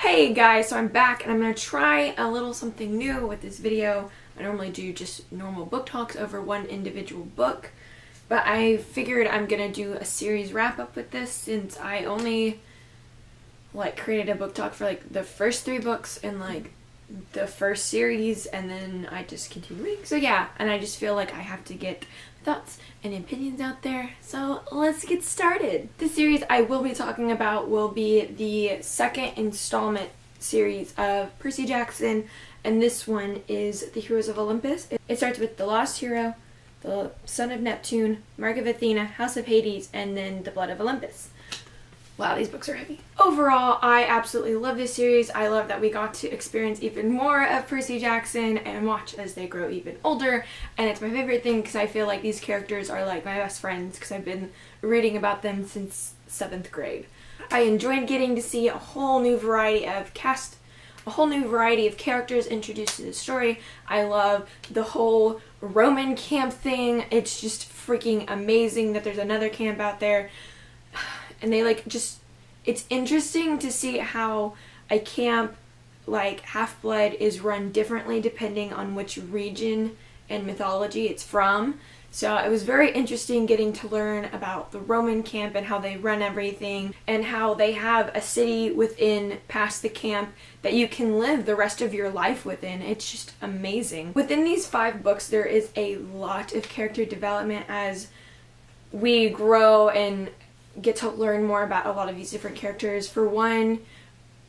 Hey guys, so I'm back and I'm going to try a little something new with this video. I normally do just normal book talks over one individual book, but I figured I'm going to do a series wrap up with this since I only created a book talk for the first 3 books in the first series, and then I just continuing. So yeah, and I just feel like I have to get thoughts and opinions out there. So let's get started. The series I will be talking about will be the second installment series of Percy Jackson, and this one is The Heroes of Olympus. It starts with The Lost Hero, The Son of Neptune, Mark of Athena, House of Hades, and then The Blood of Olympus. Wow, these books are heavy. Overall, I absolutely love this series. I love that we got to experience even more of Percy Jackson and watch as they grow even older. And it's my favorite thing because I feel like these characters are like my best friends because I've been reading about them since 7th grade. I enjoyed getting to see a whole new variety of characters introduced to the story. I love the whole Roman camp thing. It's just freaking amazing that there's another camp out there. And they it's interesting to see how a camp like Half-Blood is run differently depending on which region and mythology it's from. So it was very interesting getting to learn about the Roman camp and how they run everything and how they have a city within past the camp that you can live the rest of your life within. It's just amazing. Within these 5 books there is a lot of character development as we grow and get to learn more about a lot of these different characters. For one,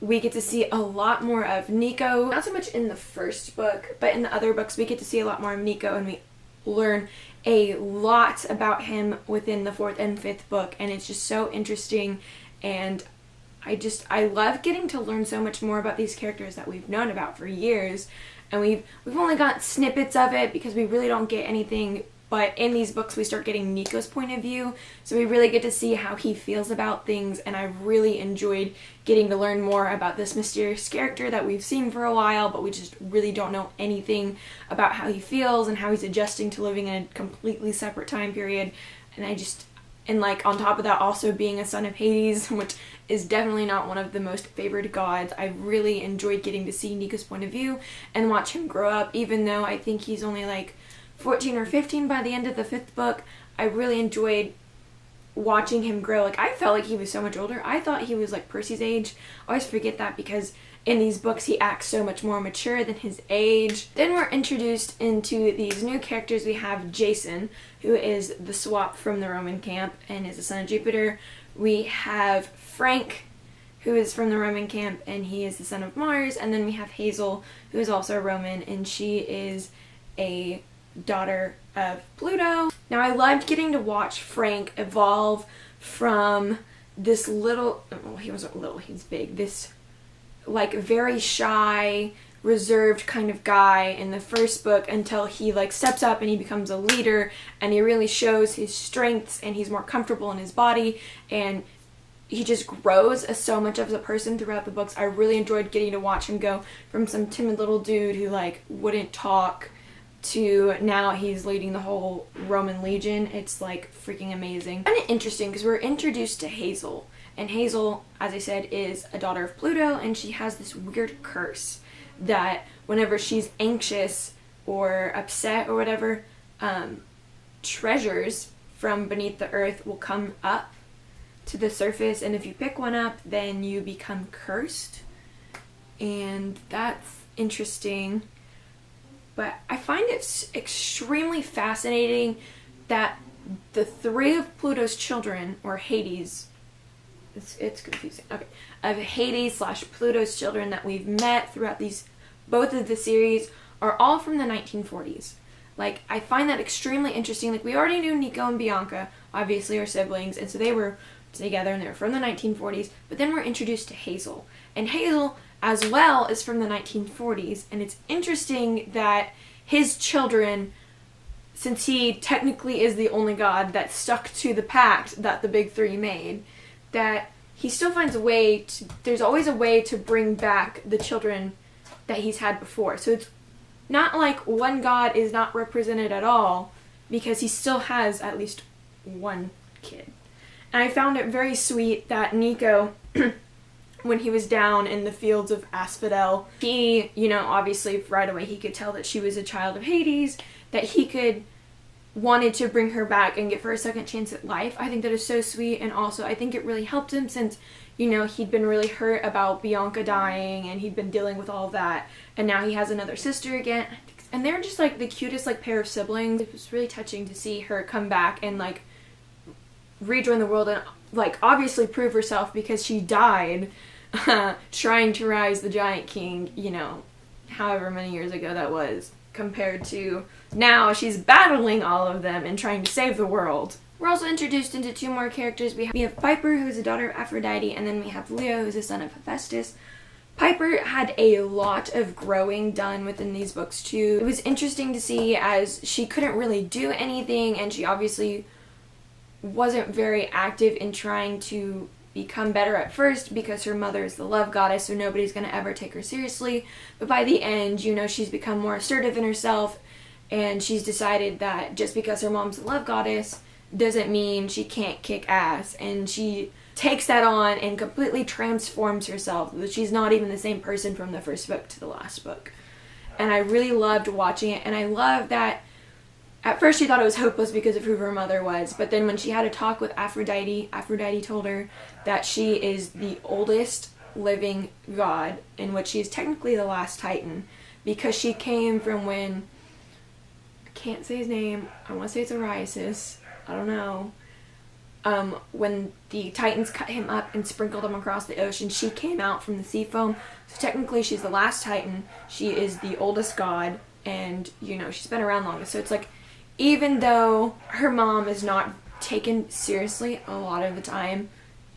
we get to see a lot more of Nico. Not so much in the first book, but in the other books we get to see a lot more of Nico, and we learn a lot about him within the 4th and 5th book, and it's just so interesting. And I love getting to learn so much more about these characters that we've known about for years, and we've only got snippets of it because we really don't get anything. But in these books we start getting Nico's point of view, so we really get to see how he feels about things, and I really enjoyed getting to learn more about this mysterious character that we've seen for a while, but we just really don't know anything about how he feels and how he's adjusting to living in a completely separate time period. And on top of that, also being a son of Hades, which is definitely not one of the most favored gods. I really enjoyed getting to see Nico's point of view and watch him grow up, even though I think he's only 14 or 15 by the end of the 5th book. I really enjoyed watching him grow. I felt like he was so much older. I thought he was Percy's age. I always forget that because in these books he acts so much more mature than his age. Then we're introduced into these new characters. We have Jason, who is the swap from the Roman camp and is the son of Jupiter. We have Frank, who is from the Roman camp, and he is the son of Mars. And then we have Hazel, who is also a Roman, and she is a daughter of Pluto. Now I loved getting to watch Frank evolve from this little, well, he wasn't little, he's big, this very shy, reserved kind of guy in the first book until he steps up and he becomes a leader, and he really shows his strengths and he's more comfortable in his body, and he just grows so much as a person throughout the books. I really enjoyed getting to watch him go from some timid little dude who wouldn't talk to now he's leading the whole Roman legion. It's freaking amazing. Kind of interesting because we're introduced to Hazel, and Hazel, as I said, is a daughter of Pluto, and she has this weird curse that whenever she's anxious or upset or whatever, treasures from beneath the earth will come up to the surface, and if you pick one up then you become cursed. And that's interesting. But I find it extremely fascinating that the 3 of Pluto's children, or Hades, it's confusing, okay, of Hades / Pluto's children that we've met throughout both of the series are all from the 1940s. I find that extremely interesting. We already knew Nico and Bianca, obviously, are siblings, and so they were together and they were from the 1940s, but then we're introduced to Hazel. And Hazel as well is from the 1940s, and it's interesting that his children, since he technically is the only god that stuck to the pact that the big 3 made, that he still finds a way to, there's always a way to bring back the children that he's had before. So it's not one god is not represented at all, because he still has at least one kid. And I found it very sweet that Nico when he was down in the fields of Asphodel, he, you know, obviously right away he could tell that she was a child of Hades, that he wanted to bring her back and give her a second chance at life. I think that is so sweet, and also I think it really helped him since, you know, he'd been really hurt about Bianca dying and he'd been dealing with all of that, and now he has another sister again, and they're just like the cutest like pair of siblings. It was really touching to see her come back and like rejoin the world and like obviously prove herself, because she died trying to rise the Giant King, you know, however many years ago that was, compared to now she's battling all of them and trying to save the world. We're also introduced into two more characters. We have Piper, who's a daughter of Aphrodite, and then we have Leo, who's a son of Hephaestus. Piper had a lot of growing done within these books too. It was interesting to see, as she couldn't really do anything, and she obviously wasn't very active in trying to become better at first because her mother is the love goddess, so nobody's going to ever take her seriously. But by the end, you know, she's become more assertive in herself, and she's decided that just because her mom's the love goddess doesn't mean she can't kick ass, and she takes that on and completely transforms herself. She's not even the same person from the first book to the last book. And I really loved watching it, and I love that at first she thought it was hopeless because of who her mother was, but then when she had a talk with Aphrodite, Aphrodite told her that she is the oldest living god, in which she is technically the last Titan, because she came from when, I can't say his name, I want to say it's Ariasis, I don't know, when the Titans cut him up and sprinkled him across the ocean, she came out from the sea foam, so technically she's the last Titan, she is the oldest god, and, you know, she's been around longest, so it's like, even though her mom is not taken seriously a lot of the time,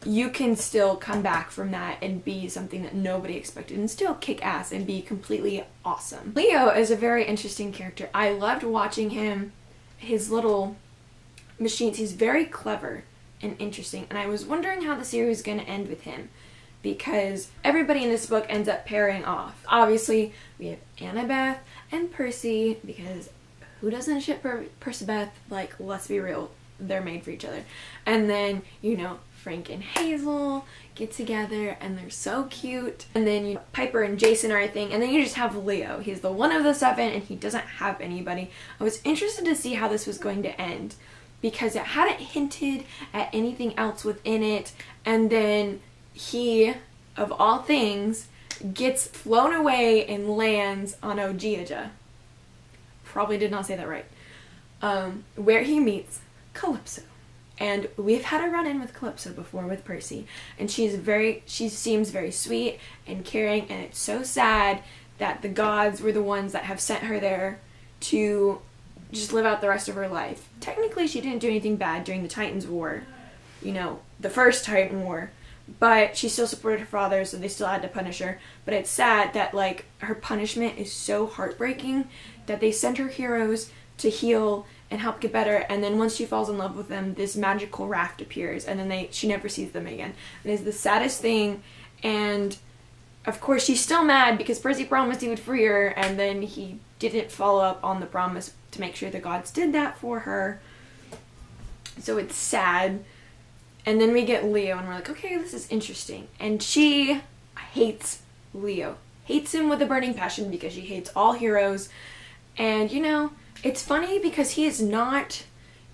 you can still come back from that and be something that nobody expected and still kick ass and be completely awesome. Leo is a very interesting character. I loved watching him, his little machines. He's very clever and interesting, and I was wondering how the series is going to end with him, because everybody in this book ends up pairing off. Obviously, we have Annabeth and Percy, because who doesn't ship Percabeth? Like, let's be real, they're made for each other. And then, you know, Frank and Hazel get together, and they're so cute. And then, you know, Piper and Jason are a thing, and then you just have Leo. He's the one of the seven, and he doesn't have anybody. I was interested to see how this was going to end, because it hadn't hinted at anything else within it, and then he, of all things, gets flown away and lands on Ogygia. Probably did not say that right. Where he meets Calypso. And we've had a run-in with Calypso before with Percy, and she seems very sweet and caring, and it's so sad that the gods were the ones that have sent her there to just live out the rest of her life. Technically, she didn't do anything bad during the Titans War, you know, the first Titan War, but she still supported her father, so they still had to punish her. But it's sad that, like, her punishment is so heartbreaking that they send her heroes to heal and help get better, and then once she falls in love with them, this magical raft appears, and then she never sees them again. And it's the saddest thing, and of course she's still mad because Percy promised he would free her, and then he didn't follow up on the promise to make sure the gods did that for her. So it's sad. And then we get Leo, and we're like, okay, this is interesting. And she hates Leo. Hates him with a burning passion because she hates all heroes. And, you know, it's funny because he is not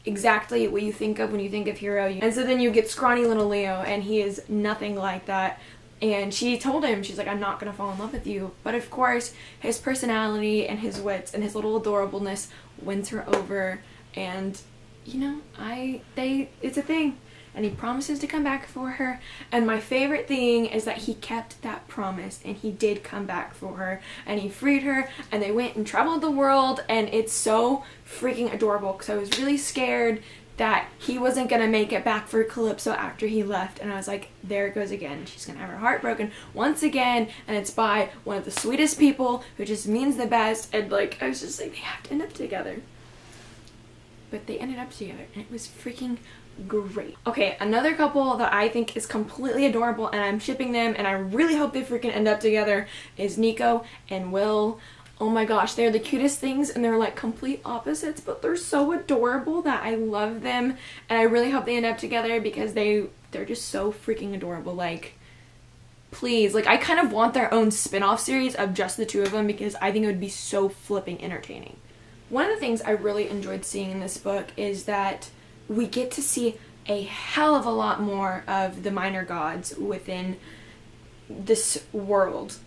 exactly what you think of when you think of hero. And so then you get scrawny little Leo, and he is nothing like that. And she told him, she's like, I'm not going to fall in love with you. But of course, his personality and his wits and his little adorableness wins her over. And, you know, it's a thing. And he promises to come back for her. And my favorite thing is that he kept that promise, and he did come back for her, and he freed her, and they went and traveled the world, and it's so freaking adorable, because I was really scared that he wasn't going to make it back for Calypso after he left, and I was like, there it goes again. She's going to have her heart broken once again, and it's by one of the sweetest people who just means the best, and like, I was just like, they have to end up together. But they ended up together, and it was freaking great. Okay, another couple that I think is completely adorable, and I'm shipping them, and I really hope they freaking end up together, is Nico and Will. Oh my gosh, they're the cutest things, and they're like complete opposites, but they're so adorable that I love them, and I really hope they end up together because they're just so freaking adorable. Like, please, like, I kind of want their own spin-off series of just the two of them because I think it would be so flipping entertaining. One of the things I really enjoyed seeing in this book is that we get to see a hell of a lot more of the minor gods within this world.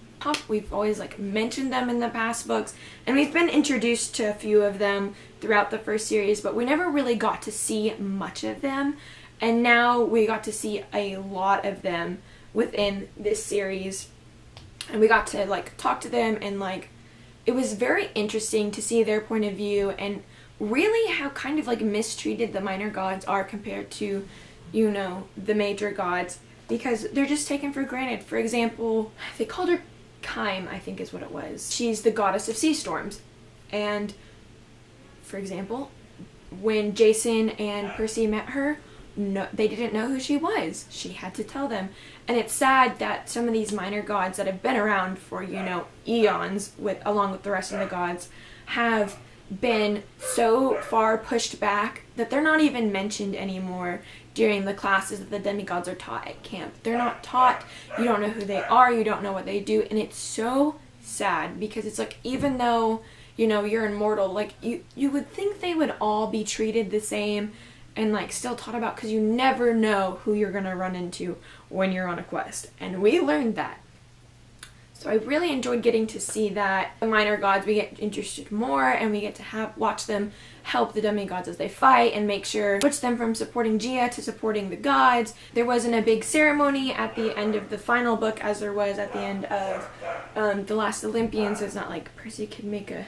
We've always like mentioned them in the past books, and we've been introduced to a few of them throughout the first series, but we never really got to see much of them, and now we got to see a lot of them within this series, and we got to like talk to them, and like it was very interesting to see their point of view and really how kind of like mistreated the minor gods are compared to, you know, the major gods, because they're just taken for granted. For example, they called her Kime, I think is what it was. She's the goddess of sea storms, and for example, when Jason and Percy met her, no, they didn't know who she was. She had to tell them. And it's sad that some of these minor gods that have been around for, you know, eons along with the rest of the gods have been so far pushed back that they're not even mentioned anymore during the classes that the demigods are taught at camp. They're not taught. You don't know who they are. You don't know what they do. And it's so sad because it's like, even though, you know, you're immortal, like you would think they would all be treated the same and like still taught about, because you never know who you're going to run into when you're on a quest. And we learned that. So I really enjoyed getting to see that. The minor gods, we get interested more, and we get to watch them help the demigods as they fight and make sure, switch them from supporting Gia to supporting the gods. There wasn't a big ceremony at the end of the final book as there was at the end of The Last Olympian, so it's not like Percy could make a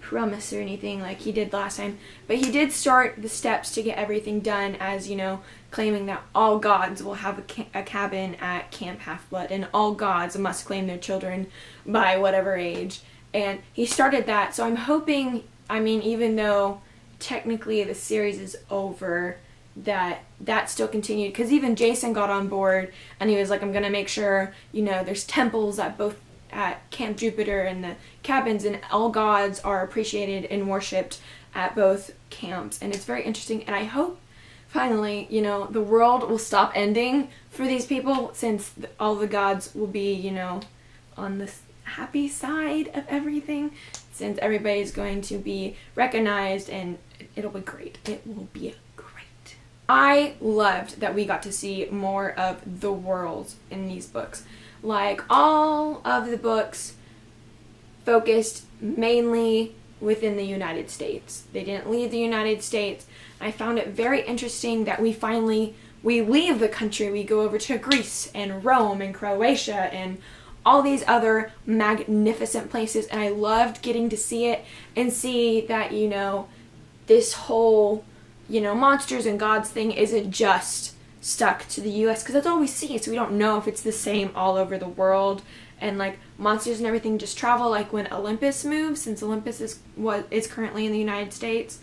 promise or anything like he did last time, but he did start the steps to get everything done, as you know, claiming that all gods will have a cabin at Camp Half-Blood, and all gods must claim their children by whatever age, and he started that. So I'm hoping, I mean, even though technically the series is over, that still continued, because even Jason got on board and he was like, I'm gonna make sure, you know, there's temples at Camp Jupiter and the cabins, and all gods are appreciated and worshipped at both camps. And it's very interesting, and I hope finally, you know, the world will stop ending for these people, since all the gods will be, you know, on the happy side of everything, since everybody's going to be recognized, and it'll be great. It will be great. I loved that we got to see more of the world in these books. Like, all of the books focused mainly within the United States. They didn't leave the United States. I found it very interesting that we leave the country. We go over to Greece and Rome and Croatia and all these other magnificent places, and I loved getting to see it and see that, you know, this whole, you know, monsters and gods thing isn't just stuck to the US, because that's all we see, so we don't know if it's the same all over the world, and like monsters and everything just travel. Like when Olympus moves, since Olympus is currently in the United States,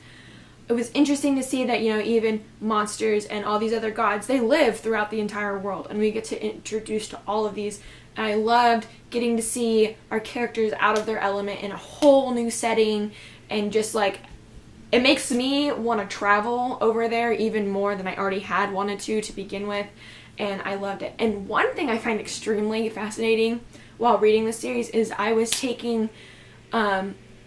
it was interesting to see that, you know, even monsters and all these other gods, they live throughout the entire world, and we get to introduce to all of these. And I loved getting to see our characters out of their element in a whole new setting, and just like, it makes me want to travel over there even more than I already had wanted to begin with, and I loved it. And one thing I find extremely fascinating while reading this series is I was taking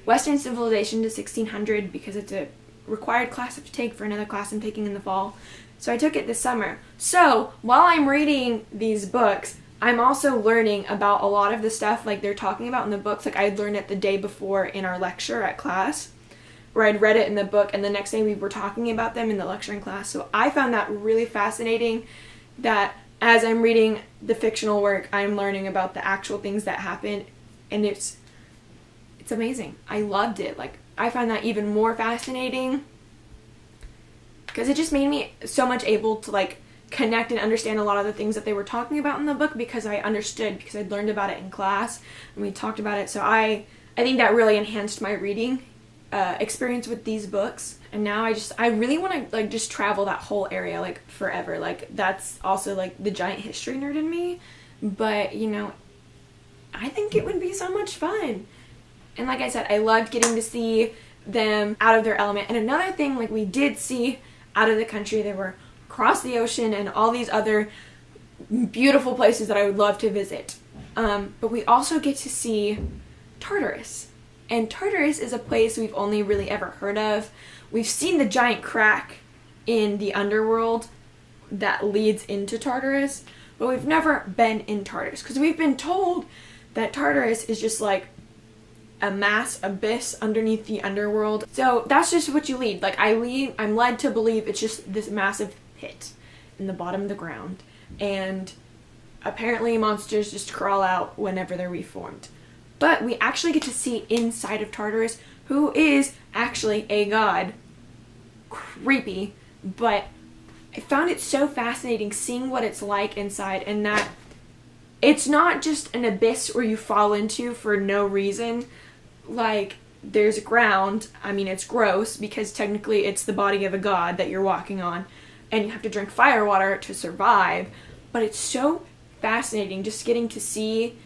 Western Civilization to 1600 because it's a required class I have to take for another class I'm taking in the fall. So I took it this summer. So while I'm reading these books, I'm also learning about a lot of the stuff like they're talking about in the books. Like, I'd learned it the day before in our lecture at class, where I'd read it in the book, and the next day we were talking about them in the lecturing class. So I found that really fascinating, that as I'm reading the fictional work, I'm learning about the actual things that happen, and it's amazing. I loved it. Like, I find that even more fascinating, because it just made me so much able to like connect and understand a lot of the things that they were talking about in the book, because I understood, because I'd learned about it in class and we talked about it. So I think that really enhanced my reading experience with these books, and now I really want to like just travel that whole area like forever. Like, that's also like the giant history nerd in me, but you know, I think it would be so much fun. And like I said, I loved getting to see them out of their element. And another thing, like, we did see out of the country, they were across the ocean and all these other beautiful places that I would love to visit. But we also get to see Tartarus. And Tartarus is a place we've only really ever heard of. We've seen the giant crack in the underworld that leads into Tartarus, but we've never been in Tartarus because we've been told that Tartarus is just like a mass abyss underneath the underworld. So that's just what you lead. Like I'm led to believe it's just this massive pit in the bottom of the ground, and apparently monsters just crawl out whenever they're reformed. But we actually get to see inside of Tartarus, who is actually a god. Creepy, but I found it so fascinating seeing what it's like inside, and that it's not just an abyss where you fall into for no reason. Like, there's ground. I mean, it's gross because technically it's the body of a god that you're walking on, and you have to drink fire water to survive. But it's so fascinating just getting to see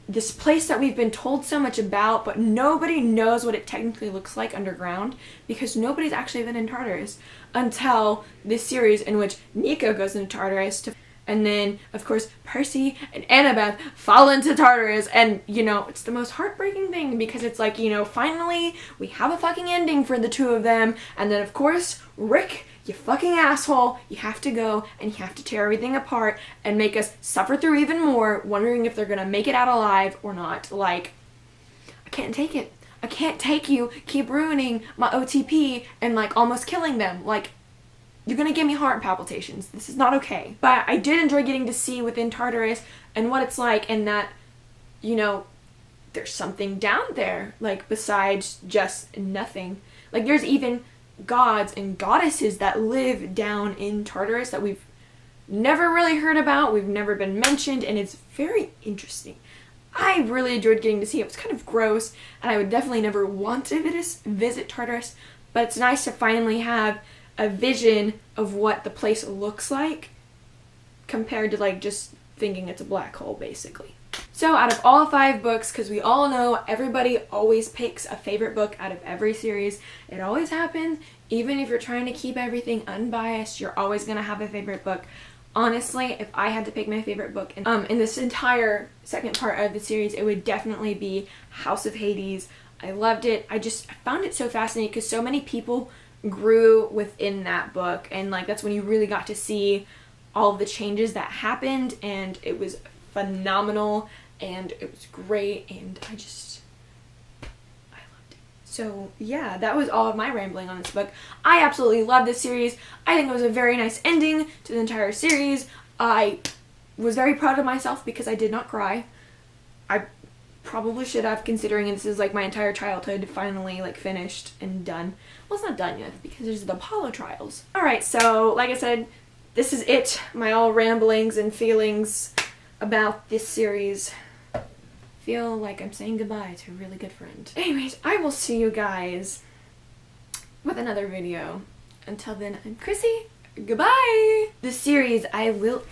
this place that we've been told so much about, but nobody knows what it technically looks like underground because nobody's actually been in Tartarus until this series in which Nico goes into Tartarus and then, of course, Percy and Annabeth fall into Tartarus, and, you know, it's the most heartbreaking thing because it's like, you know, finally we have a fucking ending for the two of them, and then, of course, Rick, you fucking asshole, you have to go and you have to tear everything apart and make us suffer through even more, wondering if they're gonna make it out alive or not. Like, I can't take it. I can't take you keep ruining my OTP and, like, almost killing them. Like, you're gonna give me heart palpitations. This is not okay. But I did enjoy getting to see within Tartarus and what it's like, and that, you know, there's something down there, like, besides just nothing. Like, there's even gods and goddesses that live down in Tartarus that we've never really heard about, we've never been mentioned, and it's very interesting. I really enjoyed getting to see it. It was kind of gross, and I would definitely never want to visit Tartarus, but it's nice to finally have a vision of what the place looks like compared to, like, just thinking it's a black hole, basically. So out of all 5 books, because we all know everybody always picks a favorite book out of every series, it always happens. Even if you're trying to keep everything unbiased, you're always going to have a favorite book. Honestly, if I had to pick my favorite book in this entire second part of the series, it would definitely be House of Hades. I loved it. I found it so fascinating because so many people grew within that book, and, like, that's when you really got to see all of the changes that happened, and it was phenomenal, and it was great, and I loved it. So yeah, that was all of my rambling on this book. I absolutely love this series. I think it was a very nice ending to the entire series. I was very proud of myself because I did not cry. I probably should have, considering this is, like, my entire childhood finally, like, finished and done. Well, it's not done yet because there's the Apollo trials. Alright, so like I said, this is it. My all ramblings and feelings about this series. Feel like I'm saying goodbye to a really good friend. Anyways, I will see you guys with another video. Until then, I'm Chrissy. Goodbye! This series, I will...